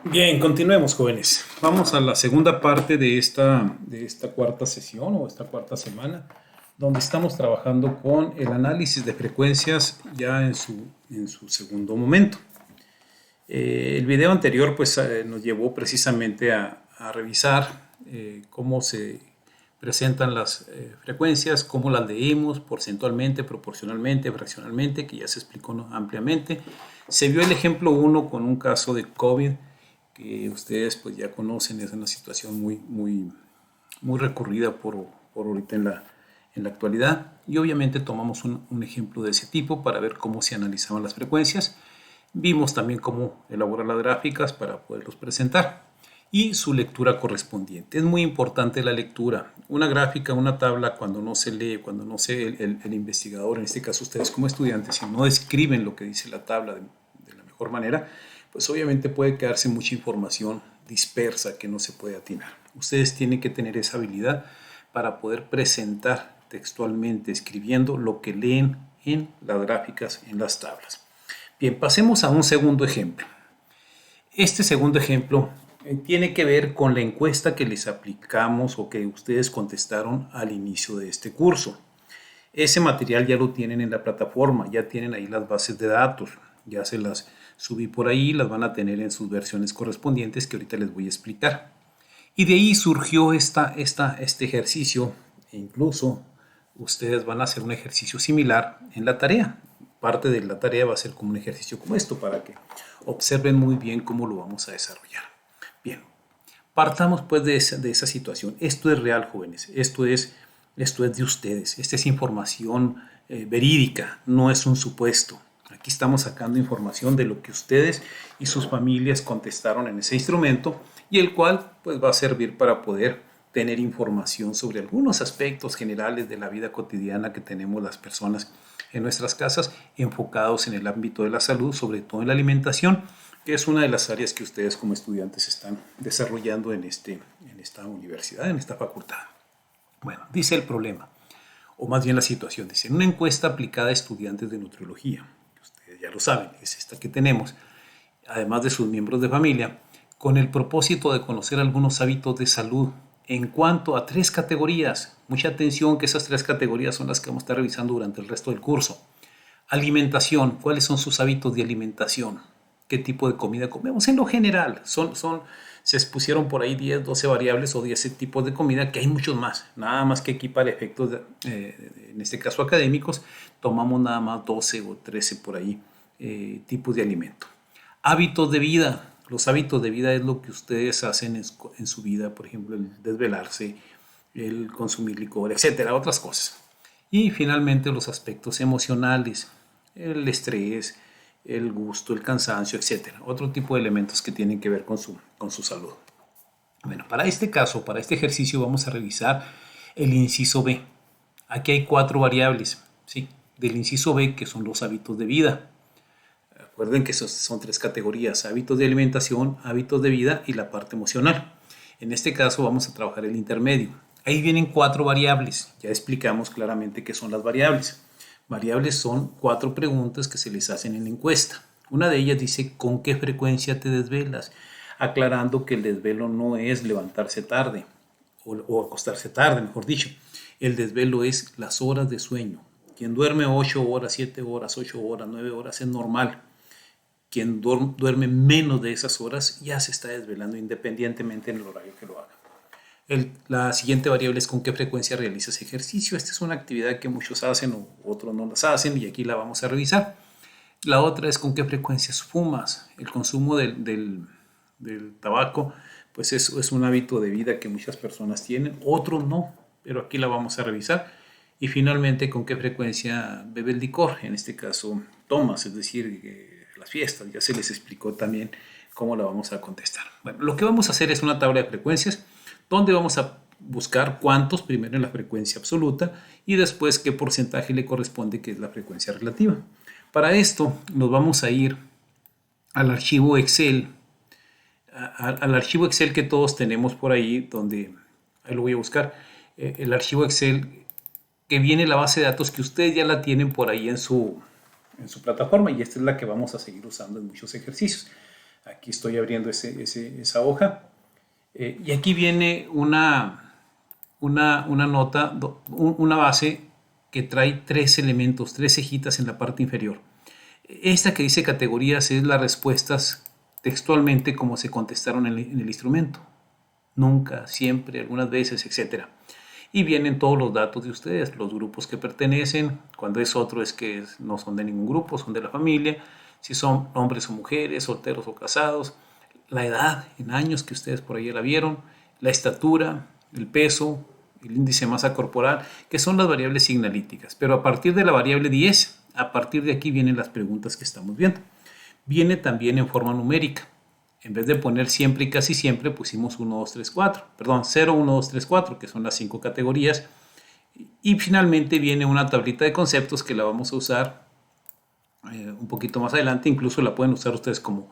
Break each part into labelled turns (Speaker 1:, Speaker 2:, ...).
Speaker 1: Bien, continuemos, jóvenes. Vamos a la segunda parte de esta cuarta sesión o esta cuarta semana, donde estamos trabajando con el análisis de frecuencias ya en su segundo momento. El video anterior pues nos llevó precisamente a revisar cómo se presentan las frecuencias, cómo las leímos porcentualmente, proporcionalmente, fraccionalmente, que ya se explicó, ¿no?, ampliamente. Se vio el ejemplo 1 con un caso de COVID que ustedes pues ya conocen. Es una situación muy recurrida por ahorita en la actualidad, y obviamente tomamos un ejemplo de ese tipo para ver cómo se analizaban las frecuencias. Vimos también cómo elaborar las gráficas para poderlos presentar y su lectura correspondiente. Es muy importante la lectura. Una gráfica, una tabla, cuando no se lee, cuando no se el investigador, en este caso ustedes como estudiantes, si no describen lo que dice la tabla de la mejor manera, pues obviamente puede quedarse mucha información dispersa que no se puede atinar. Ustedes tienen que tener esa habilidad para poder presentar textualmente, escribiendo lo que leen en las gráficas, en las tablas. Bien, pasemos a un segundo ejemplo. Este segundo ejemplo tiene que ver con la encuesta que les aplicamos o que ustedes contestaron al inicio de este curso. Ese material ya lo tienen en la plataforma, ya tienen ahí las bases de datos, ya se las subí por ahí, las van a tener en sus versiones correspondientes que ahorita les voy a explicar. Y de ahí surgió este ejercicio, e incluso ustedes van a hacer un ejercicio similar en la tarea. Parte de la tarea va a ser como un ejercicio como esto, para que observen muy bien cómo lo vamos a desarrollar. Bien, partamos pues de esa situación. Esto es real, jóvenes. Esto es de ustedes. Esta es información verídica, no es un supuesto. Aquí estamos sacando información de lo que ustedes y sus familias contestaron en ese instrumento, y el cual pues va a servir para poder tener información sobre algunos aspectos generales de la vida cotidiana que tenemos las personas en nuestras casas, enfocados en el ámbito de la salud, sobre todo en la alimentación, que es una de las áreas que ustedes como estudiantes están desarrollando en esta universidad, en esta facultad. Bueno, dice el problema, o más bien la situación. Dice: en una encuesta aplicada a estudiantes de nutriología, ustedes ya lo saben, es esta que tenemos, además de sus miembros de familia, con el propósito de conocer algunos hábitos de salud en cuanto a 3 categorías. Mucha atención, que esas 3 categorías son las que vamos a estar revisando durante el resto del curso. Alimentación: ¿cuáles son sus hábitos de alimentación? ¿Qué tipo de comida comemos? En lo general, se expusieron por ahí 10, 12 variables o 10 tipos de comida, que hay muchos más. Nada más que aquí para efectos, en este caso académicos, tomamos nada más 12 o 13 por ahí tipos de alimento. Hábitos de vida. Los hábitos de vida es lo que ustedes hacen en su vida, por ejemplo, el desvelarse, el consumir licor, etcétera, otras cosas. Y finalmente los aspectos emocionales, el estrés, el gusto, el cansancio, etcétera. Otro tipo de elementos que tienen que ver con su salud. Bueno, para este caso, para este ejercicio, vamos a revisar el inciso B. Aquí hay 4 variables, ¿sí?, del inciso B, que son los hábitos de vida. Recuerden que son 3 categorías: hábitos de alimentación, hábitos de vida y la parte emocional. En este caso vamos a trabajar el intermedio. Ahí vienen 4 variables. Ya explicamos claramente qué son las variables. Variables son 4 preguntas que se les hacen en la encuesta. Una de ellas dice: ¿con qué frecuencia te desvelas? Aclarando que el desvelo no es levantarse tarde o acostarse tarde, mejor dicho. El desvelo es las horas de sueño. Quien duerme 8 horas, 7 horas, 8 horas, 9 horas es normal. Quien duerme menos de esas horas ya se está desvelando, independientemente en el horario que lo haga. La siguiente variable es: ¿con qué frecuencia realizas ejercicio? Esta es una actividad que muchos hacen o otros no las hacen, y aquí la vamos a revisar. La otra es: ¿con qué frecuencia fumas? El consumo del tabaco pues es un hábito de vida que muchas personas tienen, otros no, pero aquí la vamos a revisar. Y finalmente, ¿con qué frecuencia bebes licor? En este caso, tomas, es decir, las fiestas. Ya se les explicó también cómo la vamos a contestar. Bueno, lo que vamos a hacer es una tabla de frecuencias, donde vamos a buscar cuántos, primero en la frecuencia absoluta y después qué porcentaje le corresponde, que es la frecuencia relativa. Para esto nos vamos a ir al archivo Excel, al archivo Excel que todos tenemos por ahí, donde, ahí lo voy a buscar, el archivo Excel que viene la base de datos que ustedes ya la tienen por ahí en su plataforma, y esta es la que vamos a seguir usando en muchos ejercicios. Aquí estoy abriendo esa hoja. Y aquí viene una nota, una base que trae 3 elementos, 3 cejitas en la parte inferior. Esta que dice categorías es las respuestas textualmente como se contestaron en el instrumento. Nunca, siempre, algunas veces, etc. Y vienen todos los datos de ustedes, los grupos que pertenecen. Cuando es otro es que no son de ningún grupo, son de la familia. Si son hombres o mujeres, solteros o casados. La edad en años que ustedes por ahí la vieron. La estatura, el peso, el índice de masa corporal, que son las variables signalíticas. Pero a partir de la variable 10, a partir de aquí vienen las preguntas que estamos viendo. Viene también en forma numérica. En vez de poner siempre y casi siempre, pusimos 1, 2, 3, 4. Perdón, 0, 1, 2, 3, 4, que son las 5 categorías. Y finalmente viene una tablita de conceptos que la vamos a usar un poquito más adelante. Incluso la pueden usar ustedes como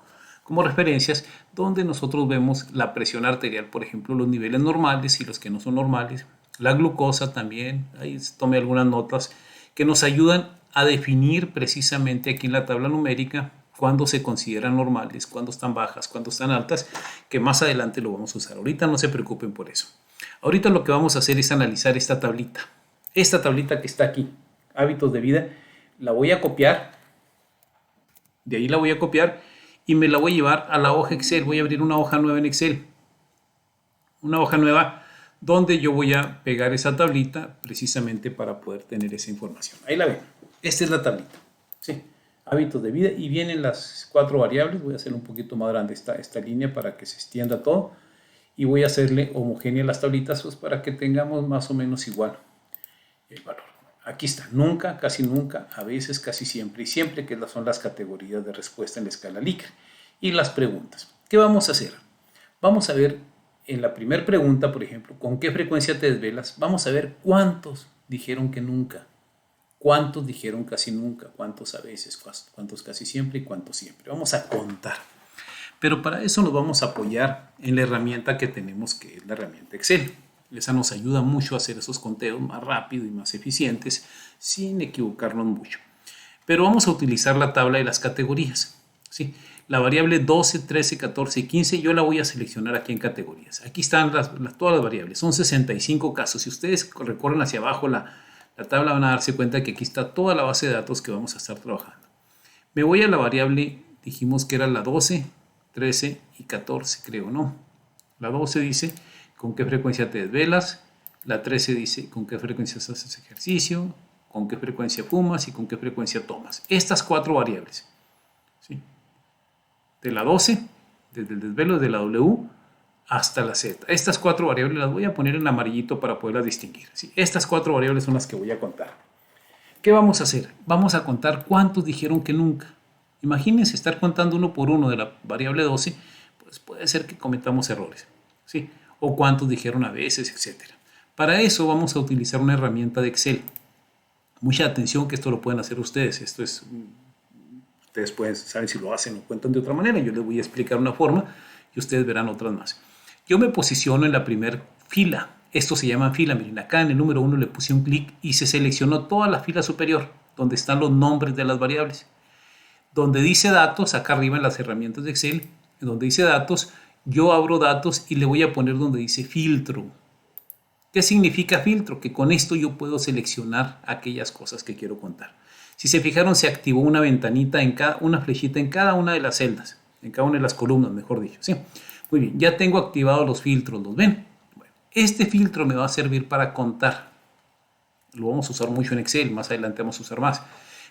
Speaker 1: referencias, donde nosotros vemos la presión arterial, por ejemplo, los niveles normales y los que no son normales. La glucosa también, ahí tomé algunas notas que nos ayudan a definir precisamente aquí en la tabla numérica cuándo se consideran normales, cuándo están bajas, cuándo están altas, que más adelante lo vamos a usar. Ahorita no se preocupen por eso. Ahorita lo que vamos a hacer es analizar esta tablita. Esta tablita que está aquí, hábitos de vida, la voy a copiar. De ahí la voy a copiar y me la voy a llevar a la hoja Excel. Voy a abrir una hoja nueva en Excel. Una hoja nueva donde yo voy a pegar esa tablita precisamente para poder tener esa información. Ahí la ven. Esta es la tablita. Sí. Hábitos de vida y vienen las 4 variables. Voy a hacer un poquito más grande esta línea para que se extienda todo y voy a hacerle homogénea las tablitas pues, para que tengamos más o menos igual el valor. Aquí está, nunca, casi nunca, a veces, casi siempre y siempre, que son las categorías de respuesta en la escala Likert. Y las preguntas. ¿Qué vamos a hacer? Vamos a ver en la primera pregunta, por ejemplo, ¿con qué frecuencia te desvelas? Vamos a ver cuántos dijeron que nunca. ¿Cuántos dijeron casi nunca? ¿Cuántos a veces? ¿Cuántos casi siempre? ¿Y cuántos siempre? Vamos a contar. Pero para eso nos vamos a apoyar en la herramienta que tenemos, que es la herramienta Excel. Esa nos ayuda mucho a hacer esos conteos más rápido y más eficientes sin equivocarnos mucho. Pero vamos a utilizar la tabla de las categorías. ¿Sí? La variable 12, 13, 14 y 15 yo la voy a seleccionar aquí en categorías. Aquí están todas las variables. Son 65 casos. Si ustedes recorren hacia abajo la tabla van a darse cuenta que aquí está toda la base de datos que vamos a estar trabajando. Me voy a la variable, dijimos que era la 12, 13 y 14, creo, ¿no? La 12 dice con qué frecuencia te desvelas, la 13 dice con qué frecuencia haces ejercicio, con qué frecuencia fumas y con qué frecuencia tomas. Estas 4 variables. ¿Sí? De la 12, desde el desvelo de la W, hasta la Z. Estas 4 variables las voy a poner en amarillito para poderlas distinguir. ¿Sí? Estas 4 variables son las que voy a contar. ¿Qué vamos a hacer? Vamos a contar cuántos dijeron que nunca. Imagínense estar contando uno por uno de la variable 12, pues puede ser que cometamos errores. ¿Sí? O cuántos dijeron a veces, etc. Para eso vamos a utilizar una herramienta de Excel. Mucha atención que esto lo pueden hacer ustedes. Esto es, ustedes pueden saber si lo hacen o cuentan de otra manera. Yo les voy a explicar una forma y ustedes verán otras más. Yo me posiciono en la primera fila. Esto se llama fila. Miren, acá en el número 1 le puse un clic y se seleccionó toda la fila superior, donde están los nombres de las variables. Donde dice datos, acá arriba en las herramientas de Excel, donde dice datos, yo abro datos y le voy a poner donde dice filtro. ¿Qué significa filtro? Que con esto yo puedo seleccionar aquellas cosas que quiero contar. Si se fijaron, se activó una ventanita, una flechita en cada una de las celdas, en cada una de las columnas, mejor dicho. ¿Sí? Muy bien, ya tengo activados los filtros, ¿los ven? Bueno, este filtro me va a servir para contar. Lo vamos a usar mucho en Excel, más adelante vamos a usar más.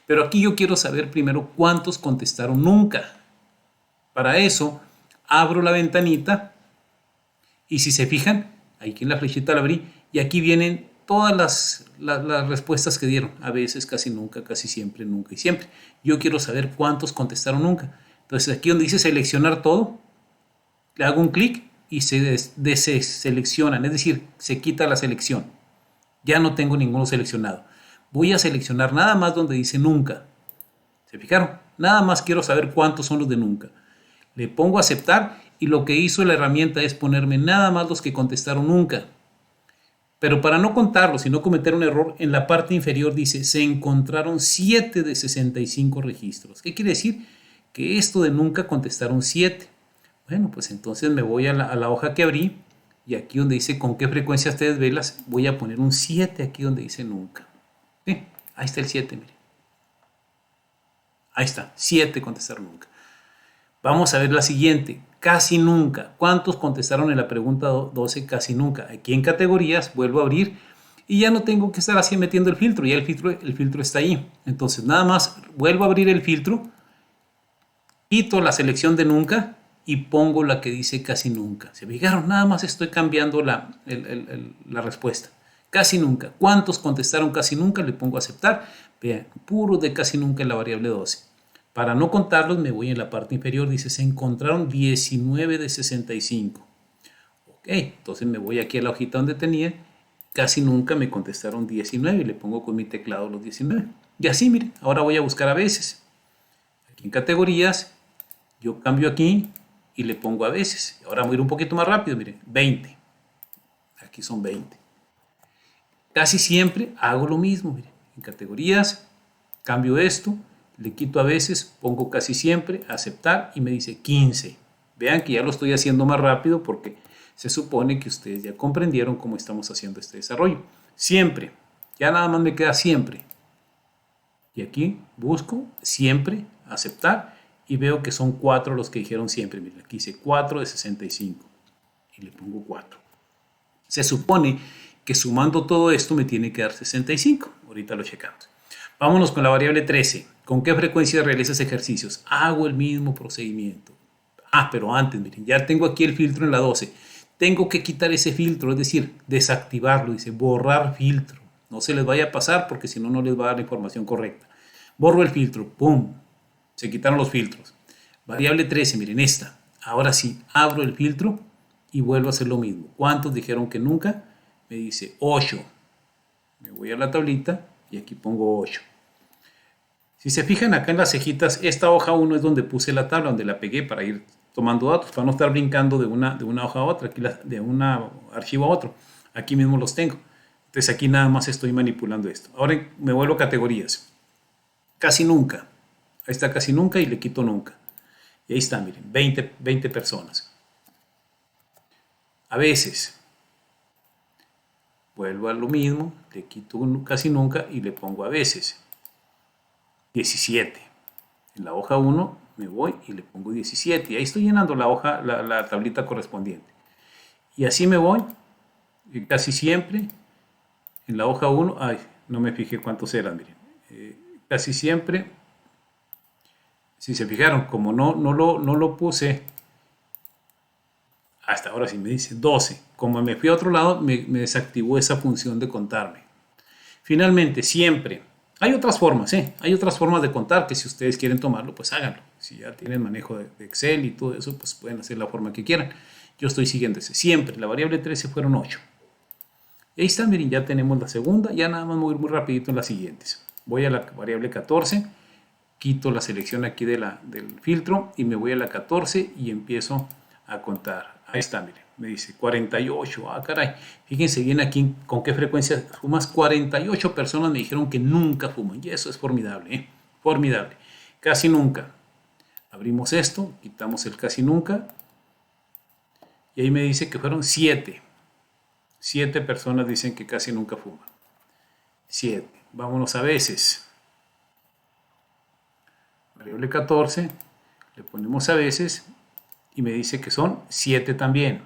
Speaker 1: Pero aquí yo quiero saber primero cuántos contestaron nunca. Para eso, abro la ventanita y si se fijan, aquí en la flechita la abrí y aquí vienen todas las respuestas que dieron. A veces, casi nunca, casi siempre, nunca y siempre. Yo quiero saber cuántos contestaron nunca. Entonces aquí donde dice seleccionar todo, le hago un clic y se deseleccionan, es decir, se quita la selección. Ya no tengo ninguno seleccionado. Voy a seleccionar nada más donde dice nunca. ¿Se fijaron? Nada más quiero saber cuántos son los de nunca. Le pongo a aceptar y lo que hizo la herramienta es ponerme nada más los que contestaron nunca. Pero para no contarlos y no cometer un error, en la parte inferior dice se encontraron 7 de 65 registros. ¿Qué quiere decir? que esto de nunca contestaron 7. Bueno, pues entonces me voy a la hoja que abrí y aquí donde dice con qué frecuencia te desvelas, voy a poner un 7 aquí donde dice nunca. ¿Sí? Ahí está el 7, mire. Ahí está, 7 contestaron nunca. Vamos a ver la siguiente, casi nunca. ¿Cuántos contestaron en la pregunta 12? Casi nunca. Aquí en categorías vuelvo a abrir y ya no tengo que estar así metiendo el filtro, ya el filtro está ahí. Entonces nada más vuelvo a abrir el filtro, quito la selección de nunca y pongo la que dice casi nunca. ¿Se fijaron? Nada más estoy cambiando la respuesta. Casi nunca. ¿Cuántos contestaron casi nunca? Le pongo aceptar. Vean, puro de casi nunca en la variable 12. Para no contarlos me voy en la parte inferior. Dice, se encontraron 19 de 65. Ok, entonces me voy aquí a la hojita donde tenía. Casi nunca me contestaron 19 y le pongo con mi teclado los 19. Y así, miren, ahora voy a buscar a veces. Aquí en categorías, yo cambio aquí y le pongo a veces. Ahora voy a ir un poquito más rápido, miren, 20. Aquí son 20. Casi siempre hago lo mismo, miren. En categorías, cambio esto, le quito a veces, pongo casi siempre, aceptar y me dice 15. Vean que ya lo estoy haciendo más rápido porque se supone que ustedes ya comprendieron cómo estamos haciendo este desarrollo. Siempre, ya nada más me queda siempre. Y aquí busco siempre, aceptar y veo que son 4 los que dijeron siempre. Miren, aquí dice 4 de 65 y le pongo 4. Se supone que sumando todo esto me tiene que dar 65. Ahorita lo checamos. Vámonos con la variable 13. ¿Con qué frecuencia realizas ejercicios? Hago el mismo procedimiento. Pero antes, miren, ya tengo aquí el filtro en la 12. Tengo que quitar ese filtro, es decir, desactivarlo. Dice borrar filtro. No se les vaya a pasar porque si no, no les va a dar la información correcta. Borro el filtro. ¡Pum! Se quitaron los filtros. Variable 13, miren esta. Ahora sí, abro el filtro y vuelvo a hacer lo mismo. ¿Cuántos dijeron que nunca? Me dice 8. Me voy a la tablita y aquí pongo 8. Si se fijan acá en las cejitas, esta hoja 1 es donde puse la tabla, donde la pegué para ir tomando datos, para no estar brincando de una hoja a otra, aquí de un archivo a otro. Aquí mismo los tengo. Entonces aquí nada más estoy manipulando esto. Ahora me vuelvo a categorías. Casi nunca. Ahí está casi nunca y le quito nunca. Y ahí está, miren, 20 personas. A veces. Vuelvo a lo mismo, le quito casi nunca y le pongo a veces. 17. En la hoja 1 me voy y le pongo 17. Y ahí estoy llenando la hoja, la tablita correspondiente. Y así me voy. Y casi siempre. En la hoja 1, no me fijé cuántos eran, miren. Casi siempre. Si se fijaron, como no lo puse, hasta ahora sí me dice 12. Como me fui a otro lado, me desactivó esa función de contarme. Finalmente, siempre. Hay otras formas, hay otras formas de contar que si ustedes quieren tomarlo, pues háganlo. Si ya tienen manejo de Excel y todo eso, pues pueden hacer la forma que quieran. Yo estoy siguiendo ese. Siempre, la variable 13 fueron 8. Y ahí está, miren, ya tenemos la segunda. Ya nada más voy a ir muy rapidito en las siguientes. Voy a la variable 14, quito la selección aquí del filtro y me voy a la 14 y empiezo a contar. Ahí está, miren, me dice 48. Caray, fíjense bien aquí con qué frecuencia fumas. 48 personas me dijeron que nunca fuman y eso es formidable, formidable. Casi nunca. Abrimos esto, quitamos el casi nunca y ahí me dice que fueron 7. 7 personas dicen que casi nunca fuman. 7. Vámonos a veces. Variable 14, le ponemos a veces y me dice que son 7 también.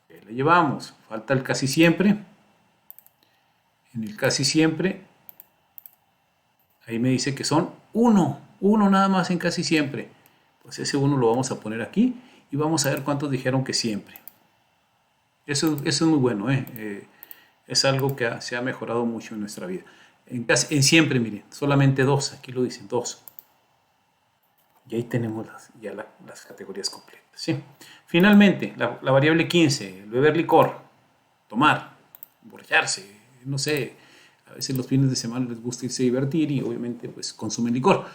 Speaker 1: Ahí le llevamos. Falta el casi siempre. En el casi siempre, ahí me dice que son 1. 1 nada más en casi siempre. Pues ese 1 lo vamos a poner aquí y vamos a ver cuántos dijeron que siempre. Eso es muy bueno, es algo que se ha mejorado mucho en nuestra vida. En siempre, miren, solamente 2, aquí lo dicen 2. Y ahí tenemos las categorías completas, ¿sí? Finalmente, la variable 15, el beber licor, tomar, emborracharse, no sé, a veces los fines de semana les gusta irse a divertir y obviamente pues consumen licor.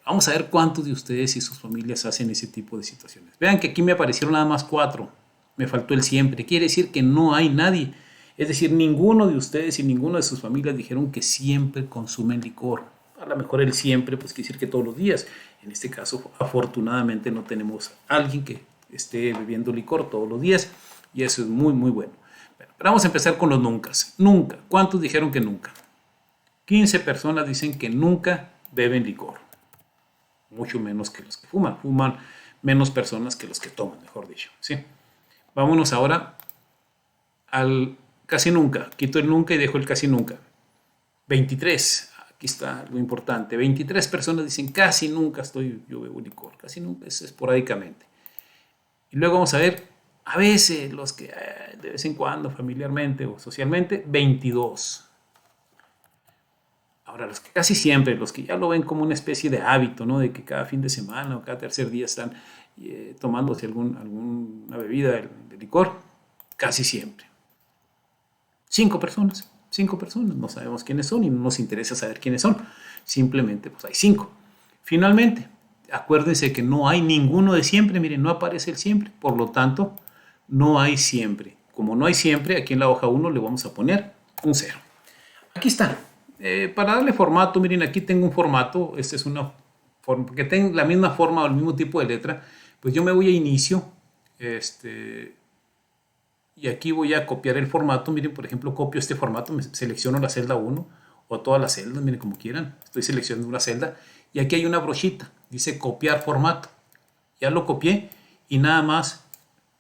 Speaker 1: Vamos a ver cuántos de ustedes y sus familias hacen ese tipo de situaciones. Vean que aquí me aparecieron nada más 4, me faltó el siempre, quiere decir que no hay nadie. Es decir, ninguno de ustedes y ninguno de sus familias dijeron que siempre consumen licor. A lo mejor el siempre, pues quiere decir que todos los días. En este caso, afortunadamente, no tenemos a alguien que esté bebiendo licor todos los días y eso es muy, muy bueno. Pero vamos a empezar con los nunca. Nunca. ¿Cuántos dijeron que nunca? 15 personas dicen que nunca beben licor. Mucho menos que los que fuman. Fuman menos personas que los que toman, mejor dicho. ¿Sí? Vámonos ahora al casi nunca. Quito el nunca y dejo el casi nunca. 23. Aquí está lo importante. 23 personas dicen casi nunca yo bebo licor. Casi nunca, es esporádicamente. Y luego vamos a ver, a veces, los que de vez en cuando, familiarmente o socialmente, 22. Ahora, los que casi siempre, los que ya lo ven como una especie de hábito, ¿no? De que cada fin de semana o cada tercer día están tomándose alguna bebida de licor, casi siempre. 5 personas, no sabemos quiénes son y no nos interesa saber quiénes son, simplemente pues hay 5. Finalmente, acuérdense que no hay ninguno de siempre, miren, no aparece el siempre, por lo tanto, no hay siempre. Como no hay siempre, aquí en la hoja 1 le vamos a poner un 0. Aquí está. Para darle formato, miren, aquí tengo un formato, esta es una forma, porque tengo la misma forma o el mismo tipo de letra, pues yo me voy a inicio, y aquí voy a copiar el formato, miren, por ejemplo, copio este formato, me selecciono la celda 1 o todas las celdas, miren, como quieran, estoy seleccionando una celda, y aquí hay una brochita, dice copiar formato, ya lo copié y nada más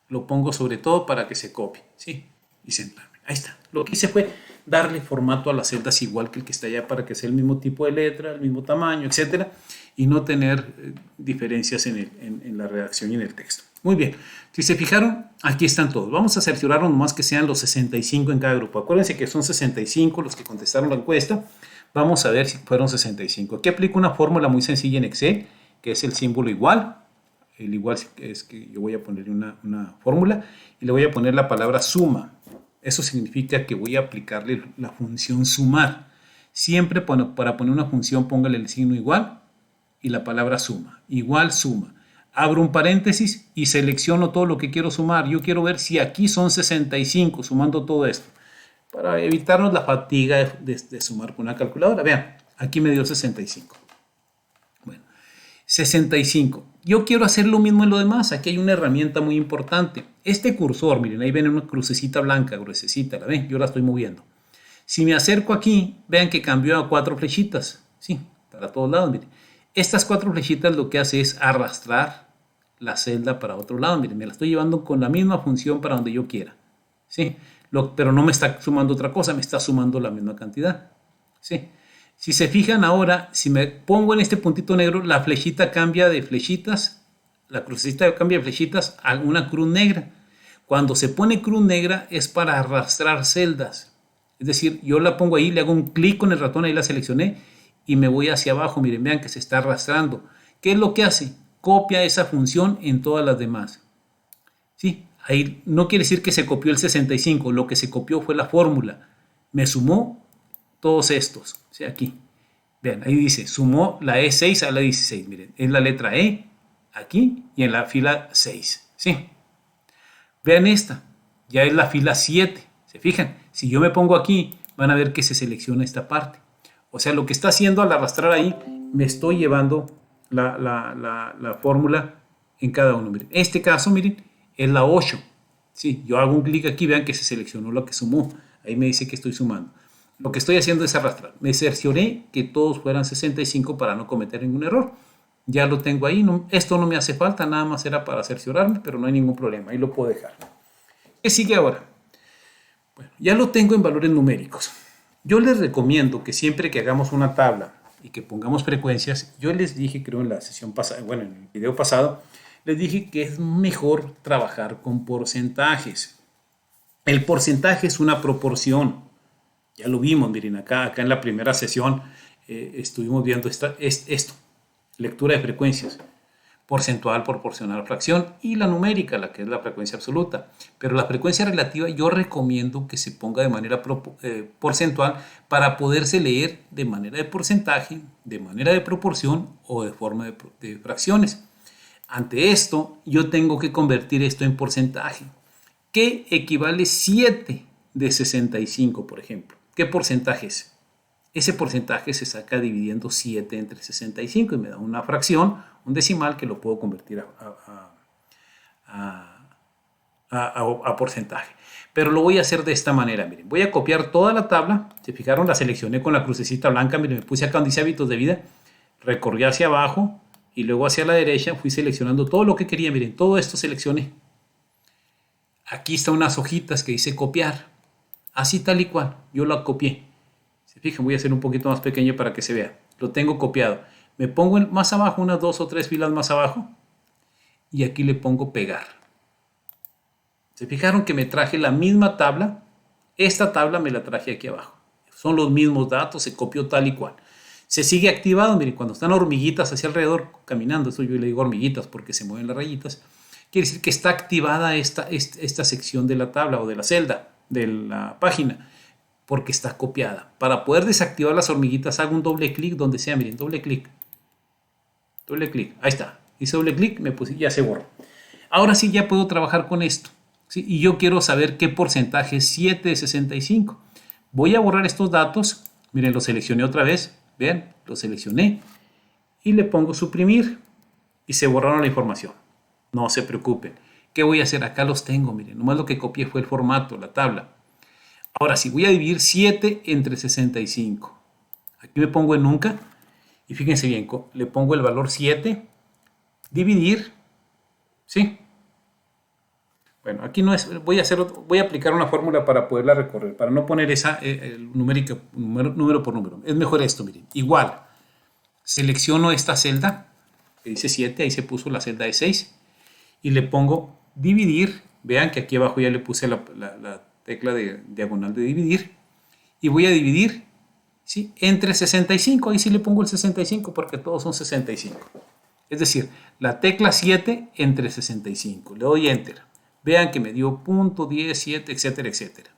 Speaker 1: lo pongo sobre todo para que se copie, ¿sí? Y centrarme, ahí está, lo que hice fue darle formato a las celdas igual que el que está allá para que sea el mismo tipo de letra, el mismo tamaño, etcétera, y no tener diferencias en la redacción y en el texto. Muy bien, si se fijaron, aquí están todos. Vamos a cerciorarnos nomás que sean los 65 en cada grupo. Acuérdense que son 65 los que contestaron la encuesta. Vamos a ver si fueron 65. Aquí aplico una fórmula muy sencilla en Excel, que es el símbolo igual. El igual es que yo voy a ponerle una fórmula y le voy a poner la palabra suma. Eso significa que voy a aplicarle la función sumar. Siempre para poner una función póngale el signo igual y la palabra suma. Igual suma. Abro un paréntesis y selecciono todo lo que quiero sumar. Yo quiero ver si aquí son 65 sumando todo esto. Para evitarnos la fatiga de sumar con una calculadora. Vean, aquí me dio 65. Bueno, 65. Yo quiero hacer lo mismo en lo demás. Aquí hay una herramienta muy importante. Este cursor, miren, ahí ven una crucecita blanca, gruesecita, ¿la ven? Yo la estoy moviendo. Si me acerco aquí, vean que cambió a 4 flechitas. Sí, para todos lados, miren. Estas 4 flechitas lo que hace es arrastrar la celda para otro lado. Miren, me la estoy llevando con la misma función para donde yo quiera. ¿Sí? Pero no me está sumando otra cosa, me está sumando la misma cantidad. ¿Sí? Si se fijan ahora, si me pongo en este puntito negro, la flechita cambia de flechitas, la crucecita cambia de flechitas a una cruz negra. Cuando se pone cruz negra es para arrastrar celdas. Es decir, yo la pongo ahí, le hago un clic con el ratón, ahí la seleccioné y me voy hacia abajo. Miren, vean que se está arrastrando. ¿Qué es lo que hace? Copia esa función en todas las demás. ¿Sí? Ahí no quiere decir que se copió el 65, lo que se copió fue la fórmula. Me sumó todos estos. ¿Sí? Aquí. Vean, ahí dice, sumó la E6 a la 16. Miren, es la letra E aquí y en la fila 6. ¿Sí? Vean esta, ya es la fila 7. ¿Se fijan? Si yo me pongo aquí, van a ver que se selecciona esta parte. O sea, lo que está haciendo al arrastrar ahí, me estoy llevando la fórmula en cada uno. Miren, este caso, miren, es la 8. Sí, yo hago un clic aquí, vean que se seleccionó lo que sumó. Ahí me dice que estoy sumando. Lo que estoy haciendo es arrastrar. Me cercioré que todos fueran 65 para no cometer ningún error. Ya lo tengo ahí. No, esto no me hace falta, nada más era para cerciorarme, pero no hay ningún problema. Ahí lo puedo dejar. ¿Qué sigue ahora? Bueno, ya lo tengo en valores numéricos. Yo les recomiendo que siempre que hagamos una tabla y que pongamos frecuencias, yo les dije, creo en la sesión pasada, bueno, en el video pasado, les dije que es mejor trabajar con porcentajes. El porcentaje es una proporción. Ya lo vimos, miren, acá en la primera sesión estuvimos viendo esto, lectura de frecuencias, porcentual, proporcional, fracción y la numérica, la que es la frecuencia absoluta. Pero la frecuencia relativa yo recomiendo que se ponga de manera porcentual para poderse leer de manera de porcentaje, de manera de proporción o de forma de fracciones. Ante esto, yo tengo que convertir esto en porcentaje, que equivale 7 de 65, por ejemplo. ¿Qué porcentaje es? Ese porcentaje se saca dividiendo 7 entre 65 y me da una fracción, un decimal que lo puedo convertir a porcentaje. Pero lo voy a hacer de esta manera, miren. Voy a copiar toda la tabla. Se fijaron, la seleccioné con la crucecita blanca. Miren, me puse acá donde dice hábitos de vida. Recorrí hacia abajo y luego hacia la derecha. Fui seleccionando todo lo que quería. Miren, todo esto seleccioné. Aquí están unas hojitas que dice copiar. Así tal y cual. Yo la copié. Se fijan, voy a hacer un poquito más pequeño para que se vea. Lo tengo copiado. Me pongo más abajo, unas 2 o 3 filas más abajo. Y aquí le pongo pegar. Se fijaron que me traje la misma tabla. Esta tabla me la traje aquí abajo. Son los mismos datos, se copió tal y cual. Se sigue activado, miren, cuando están hormiguitas hacia alrededor caminando, eso yo le digo hormiguitas porque se mueven las rayitas, quiere decir que está activada esta sección de la tabla o de la celda, de la página, porque está copiada. Para poder desactivar las hormiguitas hago un doble clic donde sea, miren, doble clic, ahí está, hice doble clic, me puse, ya se borró. Ahora sí ya puedo trabajar con esto. ¿Sí? Y yo quiero saber qué porcentaje es 7 de 65. Voy a borrar estos datos. Miren, los seleccioné otra vez. Vean, los seleccioné. Y le pongo suprimir. Y se borraron la información. No se preocupen. ¿Qué voy a hacer? Acá los tengo. Miren, nomás lo que copié fue el formato, la tabla. Ahora sí, voy a dividir 7 entre 65. Aquí me pongo en nunca. Y fíjense bien, le pongo el valor 7. Dividir. ¿Sí? Bueno, aquí no es, voy a aplicar una fórmula para poderla recorrer, para no poner el número por número. Es mejor esto, miren. Igual, selecciono esta celda, que dice 7, ahí se puso la celda de 6, y le pongo dividir. Vean que aquí abajo ya le puse la tecla de diagonal de dividir, y voy a dividir, ¿sí?, entre 65, ahí sí le pongo el 65 porque todos son 65. Es decir, la tecla 7 entre 65. Le doy Enter. Vean que me dio .17, etcétera, etcétera.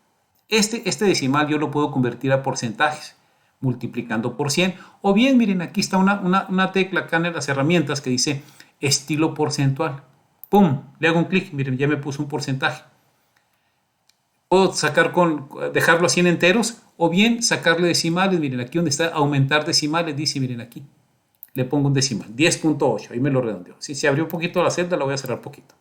Speaker 1: Este decimal yo lo puedo convertir a porcentajes, multiplicando por 100. O bien, miren, aquí está una tecla acá en las herramientas que dice estilo porcentual. ¡Pum! Le hago un clic, miren, ya me puso un porcentaje. Puedo dejarlo así en enteros, o bien sacarle decimales. Miren, aquí donde está aumentar decimales, dice, miren aquí. Le pongo un decimal, 10.8, ahí me lo redondeo. Si se abrió un poquito la celda, la voy a cerrar poquito.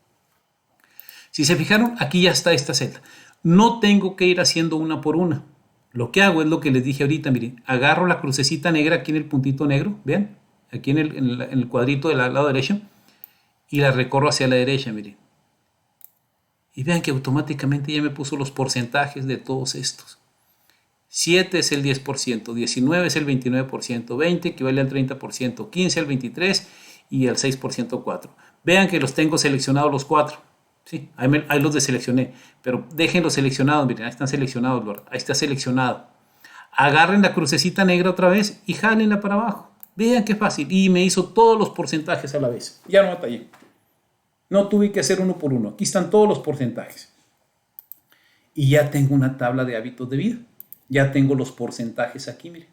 Speaker 1: Si se fijaron, aquí ya está esta celda. No tengo que ir haciendo una por una. Lo que hago es lo que les dije ahorita, miren. Agarro la crucecita negra aquí en el puntito negro, ¿vean? Aquí en el cuadrito del lado derecho. Y la recorro hacia la derecha, miren. Y vean que automáticamente ya me puso los porcentajes de todos estos. 7 es el 10%, 19 es el 29%, 20 equivale al 30%, 15 al 23% y al 6% 4%. Vean que los tengo seleccionados los 4. Sí, ahí los deseleccioné, pero déjenlos seleccionados, miren, ahí están seleccionados, ahí está seleccionado. Agarren la crucecita negra otra vez y jálenla para abajo. Vean qué fácil, y me hizo todos los porcentajes a la vez. Ya no batallé. No tuve que hacer uno por uno, aquí están todos los porcentajes. Y ya tengo una tabla de hábitos de vida. Ya tengo los porcentajes aquí, miren.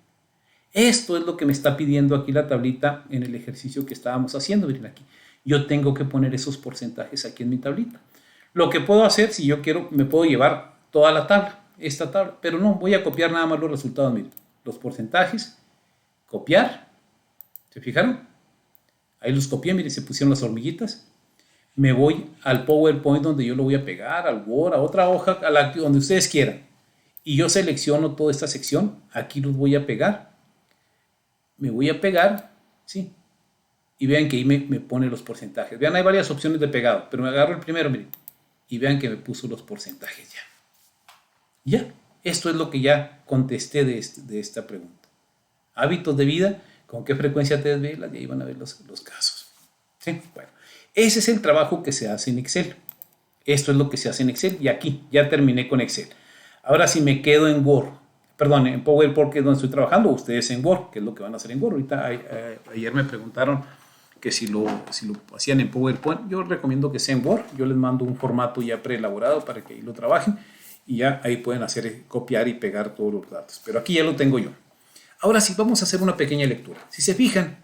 Speaker 1: Esto es lo que me está pidiendo aquí la tablita en el ejercicio que estábamos haciendo, miren aquí. Yo tengo que poner esos porcentajes aquí en mi tablita. Lo que puedo hacer, si yo quiero, me puedo llevar toda la tabla, esta tabla, pero no, voy a copiar nada más los resultados, miren. Los porcentajes, copiar, ¿se fijaron? Ahí los copié, miren, se pusieron las hormiguitas. Me voy al PowerPoint donde yo lo voy a pegar, al Word, a otra hoja, donde ustedes quieran. Y yo selecciono toda esta sección, aquí los voy a pegar. Me voy a pegar, ¿sí? Y vean que ahí me pone los porcentajes. Vean, hay varias opciones de pegado, pero me agarro el primero, miren. Y vean que me puso los porcentajes ya. Ya, esto es lo que ya contesté de esta pregunta. Hábitos de vida, ¿con qué frecuencia te desvelas? Y ahí van a ver los casos. ¿Sí? Bueno, ese es el trabajo que se hace en Excel. Esto es lo que se hace en Excel. Y aquí, ya terminé con Excel. Ahora si me quedo en Word, perdón, en PowerPoint, que es donde estoy trabajando, ustedes en Word, que es lo que van a hacer en Word. Ahorita, ayer me preguntaron que si lo hacían en PowerPoint. Yo recomiendo que sea en Word. Yo les mando un formato ya preelaborado para que ahí lo trabajen y ya ahí pueden hacer copiar y pegar todos los datos. Pero aquí ya lo tengo yo. Ahora sí, vamos a hacer una pequeña lectura. Si se fijan,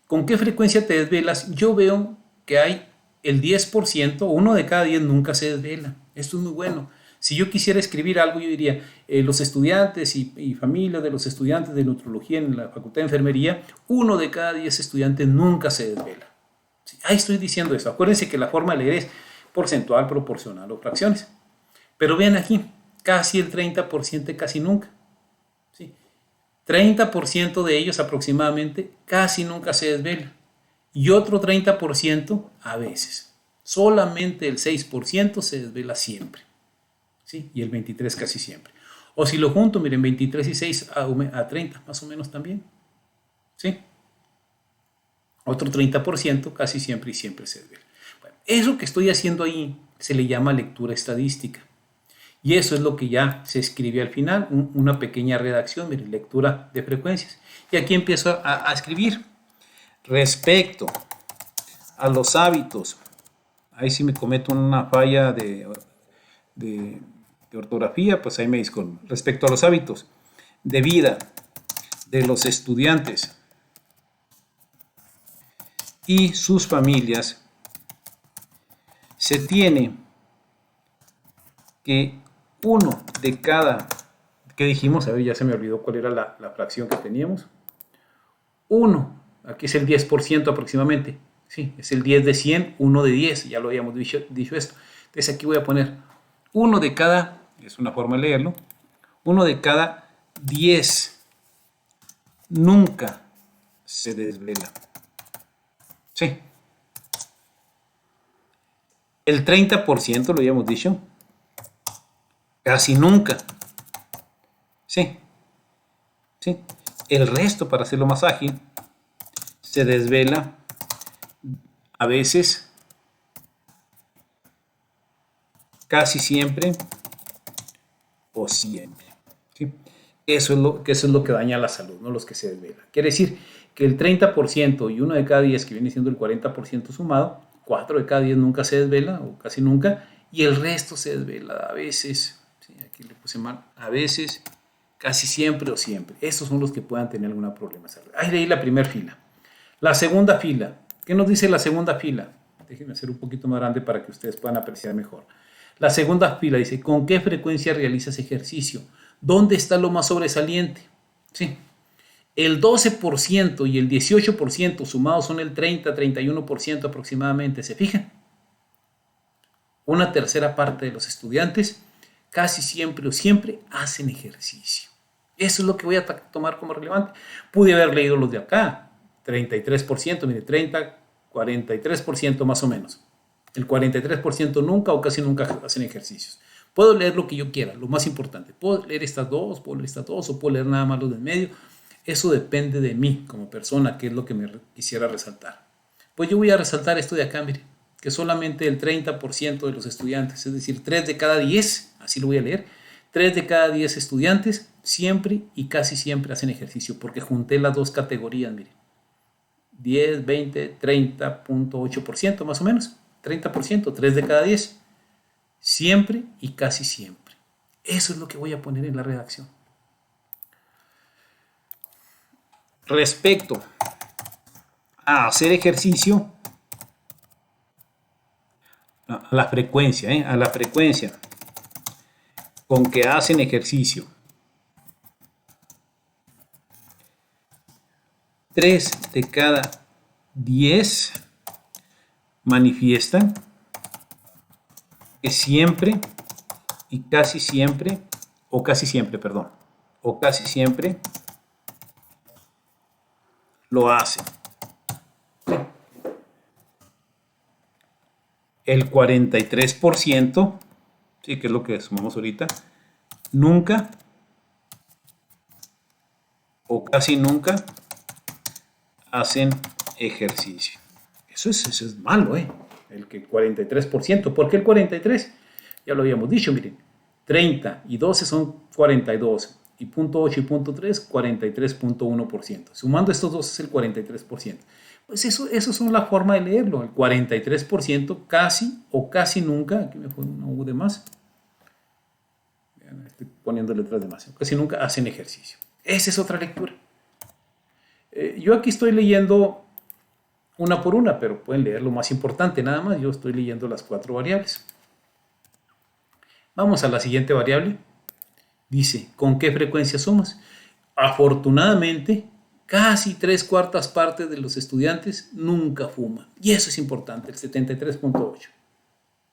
Speaker 1: ¿con qué frecuencia te desvelas? Yo veo que hay el 10%, uno de cada 10 nunca se desvela. Esto es muy bueno. Si yo quisiera escribir algo, yo diría, los estudiantes y familia de los estudiantes de nutrología en la Facultad de Enfermería, 1 de cada 10 estudiantes nunca se desvela. ¿Sí? Ahí estoy diciendo eso. Acuérdense que la forma de leer es porcentual, proporcional o fracciones. Pero vean aquí, casi el 30% casi nunca. ¿Sí? 30% de ellos aproximadamente casi nunca se desvela. Y otro 30% a veces. Solamente el 6% se desvela siempre. ¿Sí? Y el 23% casi siempre. O si lo junto, miren, 23 y 6 a 30, más o menos también. ¿Sí? Otro 30% casi siempre y siempre se desvela. Bueno, eso que estoy haciendo ahí se le llama lectura estadística. Y eso es lo que ya se escribe al final, una pequeña redacción, miren, lectura de frecuencias. Y aquí empiezo a escribir. Respecto a los hábitos, ahí si me cometo una falla de ortografía, pues ahí me disculpo. Respecto a los hábitos de vida de los estudiantes y sus familias, se tiene que 1 de cada, ¿qué dijimos? A ver, ya se me olvidó cuál era la fracción que teníamos. 1, aquí es el 10% aproximadamente. Sí, es el 10 de 100, 1 de 10, ya lo habíamos dicho esto. Entonces aquí voy a poner 1 de cada, es una forma de leerlo, 1 de cada 10 nunca se desvela. Sí. El 30% lo habíamos dicho, casi nunca. Sí. Sí. El resto, para hacerlo más ágil, se desvela a veces, casi siempre o siempre. ¿Sí? Eso es lo que daña la salud, no los que se desvelan. Quiere decir que el 30% y 1 de cada 10, que viene siendo el 40% sumado, 4 de cada 10 nunca se desvela o casi nunca, y el resto se desvela a veces. ¿Sí? Aquí le puse mal, a veces, casi siempre o siempre. Esos son los que puedan tener algún problema de salud. Ahí leí la primera fila. La segunda fila. ¿Qué nos dice la segunda fila? Déjenme hacer un poquito más grande para que ustedes puedan apreciar mejor. La segunda fila dice, ¿con qué frecuencia realizas ejercicio? ¿Dónde está lo más sobresaliente? Sí. El 12% y el 18% sumados son el 30-31% aproximadamente. ¿Se fijan? Una tercera parte de los estudiantes casi siempre o siempre hacen ejercicio. Eso es lo que voy a tomar como relevante. Pude haber leído los de acá. 33%, mire, 30, 43% más o menos. El 43% nunca o casi nunca hacen ejercicios. Puedo leer lo que yo quiera, lo más importante. Puedo leer estas dos, o puedo leer nada más los del medio. Eso depende de mí como persona, que es lo que me quisiera resaltar. Pues yo voy a resaltar esto de acá, mire, que solamente el 30% de los estudiantes, es decir, 3 de cada 10, así lo voy a leer, 3 de cada 10 estudiantes siempre y casi siempre hacen ejercicio, porque junté las dos categorías, mire. 10, 20, 30.8% más o menos. 30%, 3 de cada 10. Siempre y casi siempre. Eso es lo que voy a poner en la redacción. Respecto a hacer ejercicio, a la frecuencia con que hacen ejercicio. 3 de cada 10 manifiestan que siempre y casi siempre, o casi siempre lo hacen. El 43%, sí, que es lo que sumamos ahorita, nunca o casi nunca hacen ejercicio. Eso es malo, el que 43%. ¿Por qué el 43%? Ya lo habíamos dicho, miren. 30 y 12 son 42. Y .8 y .3, 43.1%. Sumando estos dos es el 43%. Pues eso son la forma de leerlo. El 43% casi o casi nunca, aquí me fue una U de más. Estoy poniendo letras de más. Casi nunca hacen ejercicio. Esa es otra lectura. Yo aquí estoy leyendo una por una, pero pueden leer lo más importante nada más. Yo estoy leyendo las 4 variables. Vamos a la siguiente variable. Dice, ¿con qué frecuencia sumas? Afortunadamente, casi 3/4 partes de los estudiantes nunca fuman. Y eso es importante, el 73.8.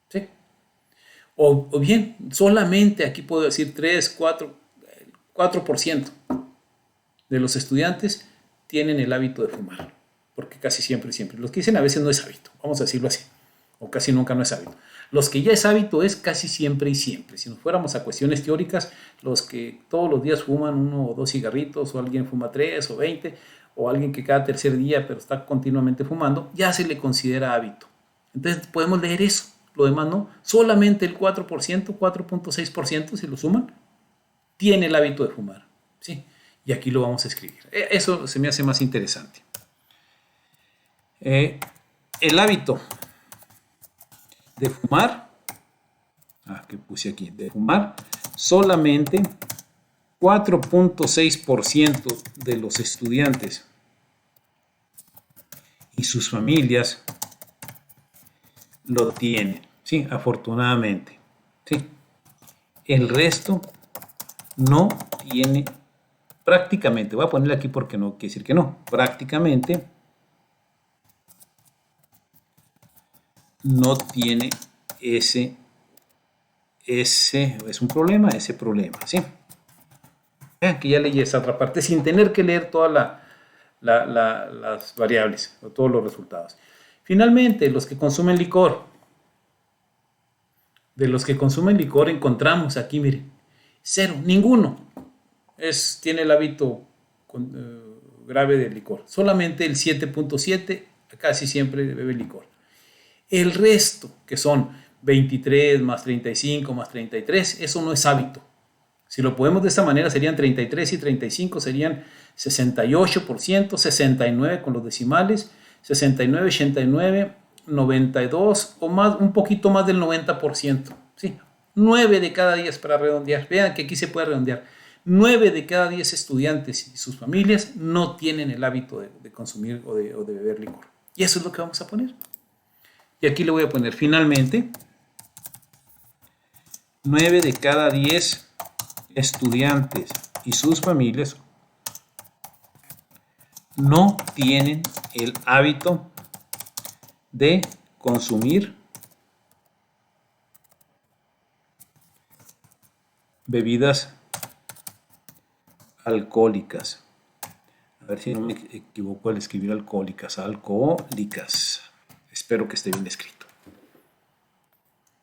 Speaker 1: ¿Sí? O bien, solamente aquí puedo decir 3, 4% de los estudiantes tienen el hábito de fumar. Porque casi siempre. Los que dicen a veces no es hábito, vamos a decirlo así. O casi nunca no es hábito. Los que ya es hábito es casi siempre y siempre. Si nos fuéramos a cuestiones teóricas, los que todos los días fuman 1 o 2 cigarritos, o alguien fuma 3 o 20, o alguien que cada tercer día pero está continuamente fumando, ya se le considera hábito. Entonces podemos leer eso. Lo demás no. Solamente el 4%, 4.6%, si lo suman, tiene el hábito de fumar. ¿Sí? Y aquí lo vamos a escribir. Eso se me hace más interesante. El hábito de fumar, que puse aquí, de fumar, solamente 4.6% de los estudiantes y sus familias lo tienen, ¿sí? Afortunadamente, ¿sí? El resto no tiene, prácticamente, voy a ponerle aquí porque no quiere decir que no, prácticamente no tiene ese es un problema, ese problema, ¿sí? Vean que ya leí esa otra parte sin tener que leer todas las variables o todos los resultados. Finalmente, los que consumen licor. De los que consumen licor encontramos aquí, miren, 0, ninguno tiene el hábito grave del licor. Solamente el 7.7 casi siempre bebe licor. El resto, que son 23 más 35 más 33, eso no es hábito. Si lo podemos de esta manera, serían 33 y 35, serían 68%, 69 con los decimales, 69, 89, 92 o más, un poquito más del 90%. ¿Sí? 9 de cada 10 para redondear. Vean que aquí se puede redondear. 9 de cada 10 estudiantes y sus familias no tienen el hábito de consumir o de beber licor. Y eso es lo que vamos a poner. Y aquí le voy a poner finalmente 9 de cada 10 estudiantes y sus familias no tienen el hábito de consumir bebidas alcohólicas. A ver si no me equivoco al escribir alcohólicas. Espero que esté bien escrito.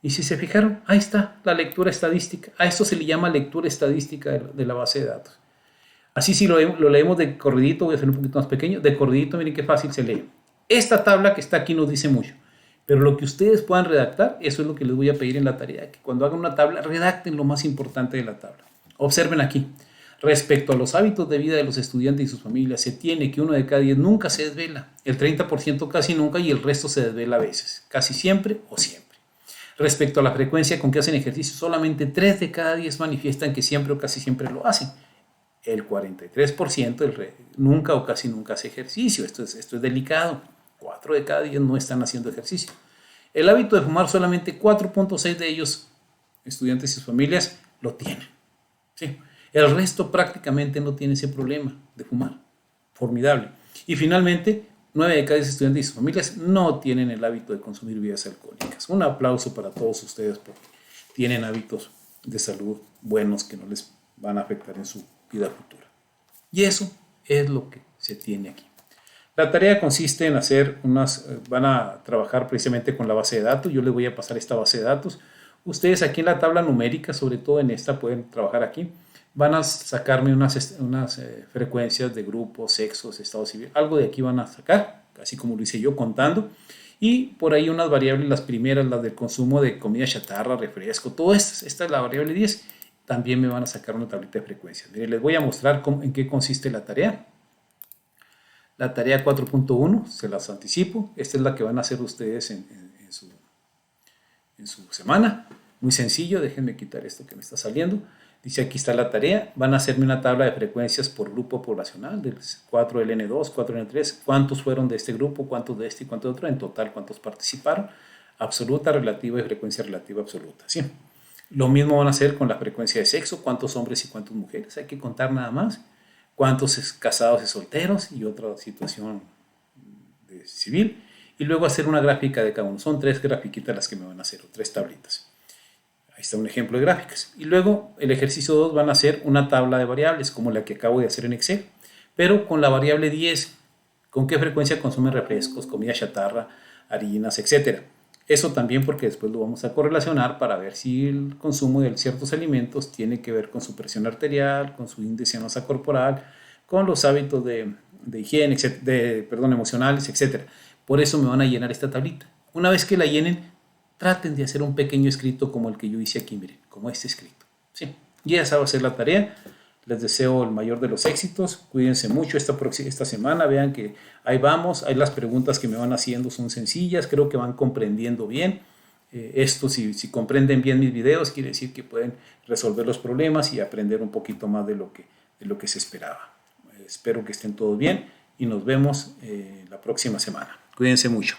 Speaker 1: Y si se fijaron, ahí está la lectura estadística. A esto se le llama lectura estadística de la base de datos. Así si lo leemos de corridito, voy a hacer un poquito más pequeño, de corridito, miren qué fácil se lee. Esta tabla que está aquí nos dice mucho, pero lo que ustedes puedan redactar, eso es lo que les voy a pedir en la tarea, que cuando hagan una tabla, redacten lo más importante de la tabla. Observen aquí, respecto a los hábitos de vida de los estudiantes y sus familias, se tiene que 1 de cada 10 nunca se desvela, el 30% casi nunca y el resto se desvela a veces, casi siempre o siempre. Respecto a la frecuencia con que hacen ejercicio, solamente 3 de cada 10 manifiestan que siempre o casi siempre lo hacen. El 43% nunca o casi nunca hace ejercicio. Esto es delicado. 4 de cada 10 no están haciendo ejercicio. El hábito de fumar, solamente 4.6 de ellos, estudiantes y sus familias, lo tienen. ¿Sí? El resto prácticamente no tiene ese problema de fumar. Formidable. Y finalmente, 9 de cada 10 estudiantes y sus familias no tienen el hábito de consumir bebidas alcohólicas. Un aplauso para todos ustedes porque tienen hábitos de salud buenos que no les van a afectar en su vida futura. Y eso es lo que se tiene aquí. La tarea consiste en hacer van a trabajar precisamente con la base de datos. Yo les voy a pasar esta base de datos. Ustedes aquí en la tabla numérica, sobre todo en esta, pueden trabajar aquí. Van a sacarme unas frecuencias de grupos, sexos, estado civil. Algo de aquí van a sacar, así como lo hice yo contando. Y por ahí unas variables, las primeras, las del consumo de comida chatarra, refresco, todo esto. Esta es la variable 10. También me van a sacar una tablita de frecuencias. Miren, les voy a mostrar en qué consiste la tarea. La tarea 4.1, se las anticipo. Esta es la que van a hacer ustedes en su semana. Muy sencillo, déjenme quitar esto que me está saliendo. Dice, aquí está la tarea. Van a hacerme una tabla de frecuencias por grupo poblacional, del 4LN2, 4N3. ¿Cuántos fueron de este grupo? ¿Cuántos de este y cuántos de otro? En total, ¿cuántos participaron? Absoluta, relativa y frecuencia relativa absoluta. ¿Sí? Lo mismo van a hacer con la frecuencia de sexo, cuántos hombres y cuántas mujeres, hay que contar nada más, cuántos casados y solteros y otra situación civil, y luego hacer una gráfica de cada uno. Son 3 grafiquitas las que me van a hacer, o 3 tablitas. Ahí está un ejemplo de gráficas. Y luego el ejercicio 2 van a hacer una tabla de variables, como la que acabo de hacer en Excel, pero con la variable 10, con qué frecuencia consumen refrescos, comida chatarra, harinas, etcétera. Eso también porque después lo vamos a correlacionar para ver si el consumo de ciertos alimentos tiene que ver con su presión arterial, con su índice de masa corporal, con los hábitos de higiene, emocionales, etcétera. Por eso me van a llenar esta tablita. Una vez que la llenen, traten de hacer un pequeño escrito como el que yo hice aquí, miren, como este escrito. Sí, ya saben hacer la tarea. Les deseo el mayor de los éxitos. Cuídense mucho esta semana. Vean que ahí vamos. Ahí las preguntas que me van haciendo son sencillas. Creo que van comprendiendo bien. Esto, si comprenden bien mis videos, quiere decir que pueden resolver los problemas y aprender un poquito más de lo que se esperaba. Espero que estén todos bien y nos vemos la próxima semana. Cuídense mucho.